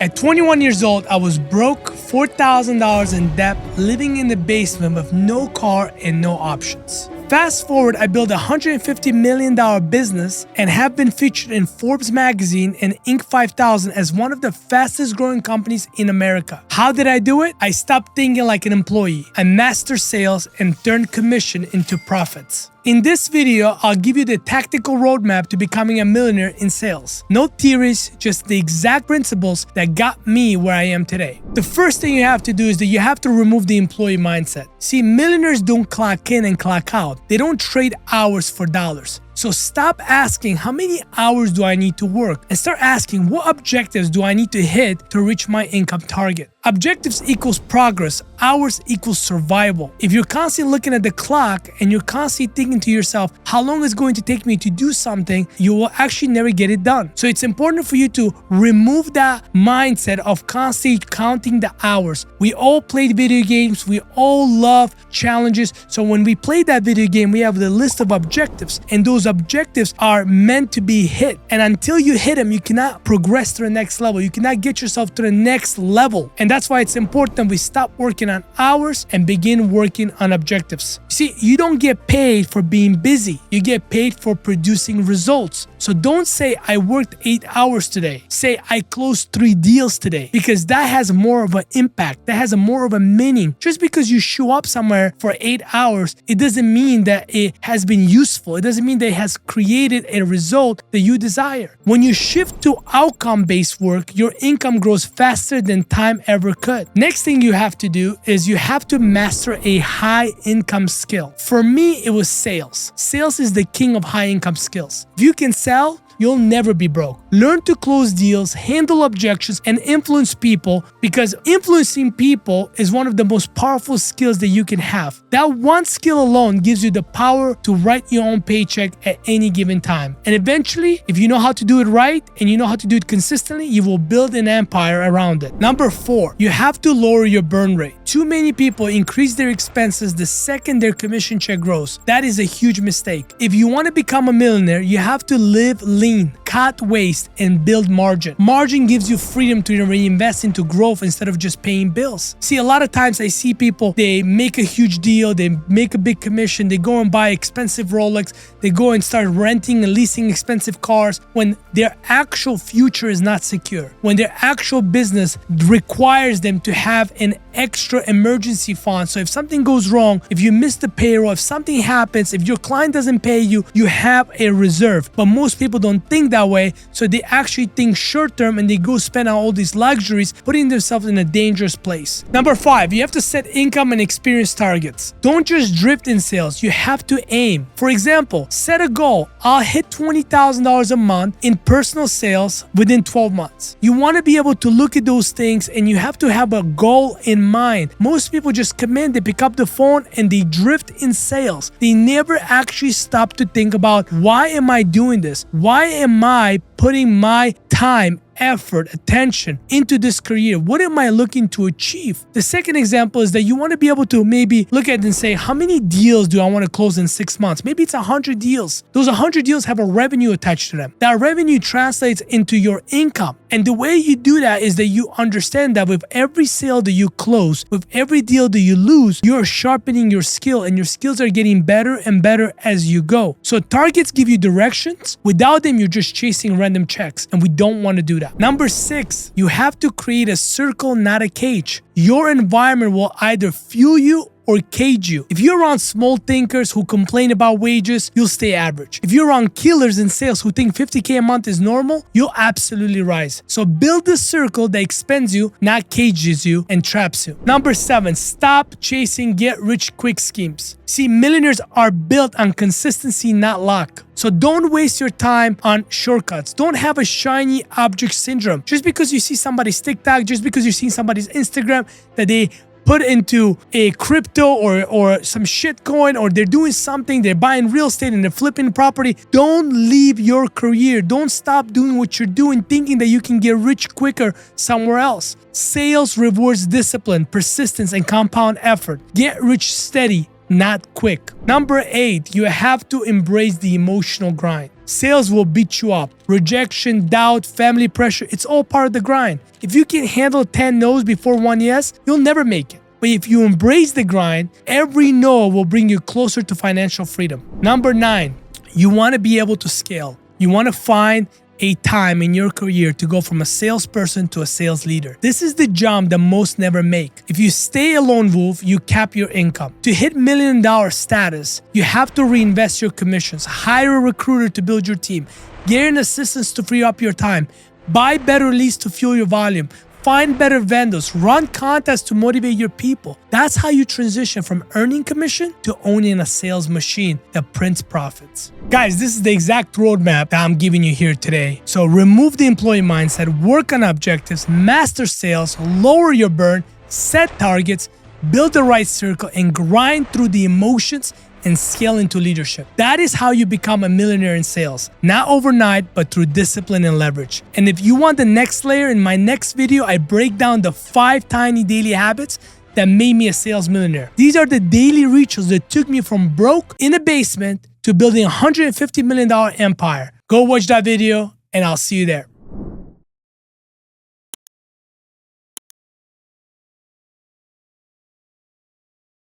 At 21 years old, I was broke, $4,000 in debt, living in the basement with no car and no options. Fast forward, I built a $150 million business and have been featured in Forbes magazine and Inc. 5000 as one of the fastest growing companies in America. How did I do it? I stopped thinking like an employee. I mastered sales and turned commission into profits. In this video, I'll give you the tactical roadmap to becoming a millionaire in sales. No theories, just the exact principles that got me where I am today. The first thing you have to do is that you have to remove the employee mindset. See, millionaires don't clock in and clock out. They don't trade hours for dollars. So stop asking how many hours do I need to work and start asking what objectives do I need to hit to reach my income target. Objectives equals progress, hours equals survival. If you're constantly looking at the clock and you're constantly thinking to yourself, how long is it going to take me to do something, you will actually never get it done. So it's important for you to remove that mindset of constantly counting the hours. We all played video games, we all love challenges. So when we play that video game, we have the list of objectives, and those objectives are meant to be hit. And until you hit them, you cannot progress to the next level. You cannot get yourself to the next level. And that's why it's important we stop working on hours and begin working on objectives. See, you don't get paid for being busy. You get paid for producing results. So don't say I worked 8 hours today. Say I closed 3 deals today, because that has more of an impact. That has more of a meaning. Just because you show up somewhere for 8 hours, it doesn't mean that it has been useful. It doesn't mean that it has created a result that you desire. When you shift to outcome-based work, your income grows faster than time ever could. Next thing you have to do is you have to master a high income skill. For me, it was sales. Sales is the king of high income skills. If you can sell, you'll never be broke. Learn to close deals, handle objections, and influence people, because influencing people is one of the most powerful skills that you can have. That one skill alone gives you the power to write your own paycheck at any given time. And eventually, if you know how to do it right and you know how to do it consistently, you will build an empire around it. Number 4, you have to lower your burn rate. Too many people increase their expenses the second their commission check grows. That is a huge mistake. If you want to become a millionaire, you have to live lean, cut waste, and build margin. Margin gives you freedom to reinvest into growth instead of just paying bills. See, a lot of times I see people, they make a huge deal, they make a big commission, they go and buy expensive Rolex, they go and start renting and leasing expensive cars when their actual future is not secure, when their actual business requires them to have an extra emergency fund. So if something goes wrong, if you miss the payroll, if something happens, if your client doesn't pay you, you have a reserve. But most people don't think that way, so they actually think short term and they go spend on all these luxuries, putting themselves in a dangerous place. Number 5, you have to set income and experience targets. Don't just drift in sales, you have to aim. For example, set a goal. I'll hit $20,000 a month in personal sales within 12 months. You want to be able to look at those things, and you have to have a goal in mind. Most people just come in, they pick up the phone, and they drift in sales. They never actually stop to think about, why am I doing this? Why am I putting my time, effort, attention into this career? What am I looking to achieve? The second example is that you want to be able to maybe look at it and say, how many deals do I want to close in 6 months? Maybe it's 100 deals. Those 100 deals have a revenue attached to them. That revenue translates into your income. And the way you do that is that you understand that with every sale that you close, with every deal that you lose, you're sharpening your skill, and your skills are getting better and better as you go. So targets give you directions. Without them, you're just chasing random checks, and we don't want to do that. Number 6, you have to create a circle, not a cage. Your environment will either fuel you or cage you. If you're around small thinkers who complain about wages, you'll stay average. If you're around killers in sales who think $50K a month is normal, you'll absolutely rise. So build a circle that expands you, not cages you and traps you. Number 7, stop chasing get-rich-quick schemes. See, millionaires are built on consistency, not luck. So don't waste your time on shortcuts. Don't have a shiny object syndrome. Just because you see somebody's TikTok, just because you see somebody's Instagram that they put into a crypto or some shit coin, or they're doing something, they're buying real estate and they're flipping property. Don't leave your career. Don't stop doing what you're doing thinking that you can get rich quicker somewhere else. Sales rewards discipline, persistence, and compound effort. Get rich steady, not quick. Number 8, you have to embrace the emotional grind. Sales will beat you up. Rejection, doubt, family pressure, it's all part of the grind. If you can handle 10 no's before one yes, you'll never make it. But if you embrace the grind, every no will bring you closer to financial freedom. Number 9, you want to be able to scale. You want to find a time in your career to go from a salesperson to a sales leader. This is the jump that most never make. If you stay a lone wolf, you cap your income. To hit $1 million status, you have to reinvest your commissions, hire a recruiter to build your team, get an assistant to free up your time, buy better leads to fuel your volume, find better vendors, run contests to motivate your people. That's how you transition from earning commission to owning a sales machine that prints profits. Guys, this is the exact roadmap that I'm giving you here today. So remove the employee mindset, work on objectives, master sales, lower your burn, set targets, build the right circle, and grind through the emotions and scale into leadership. That is how you become a millionaire in sales. Not overnight, but through discipline and leverage. And if you want the next layer, in my next video, I break down the 5 tiny daily habits that made me a sales millionaire. These are the daily rituals that took me from broke in a basement to building a $150 million empire. Go watch that video and I'll see you there.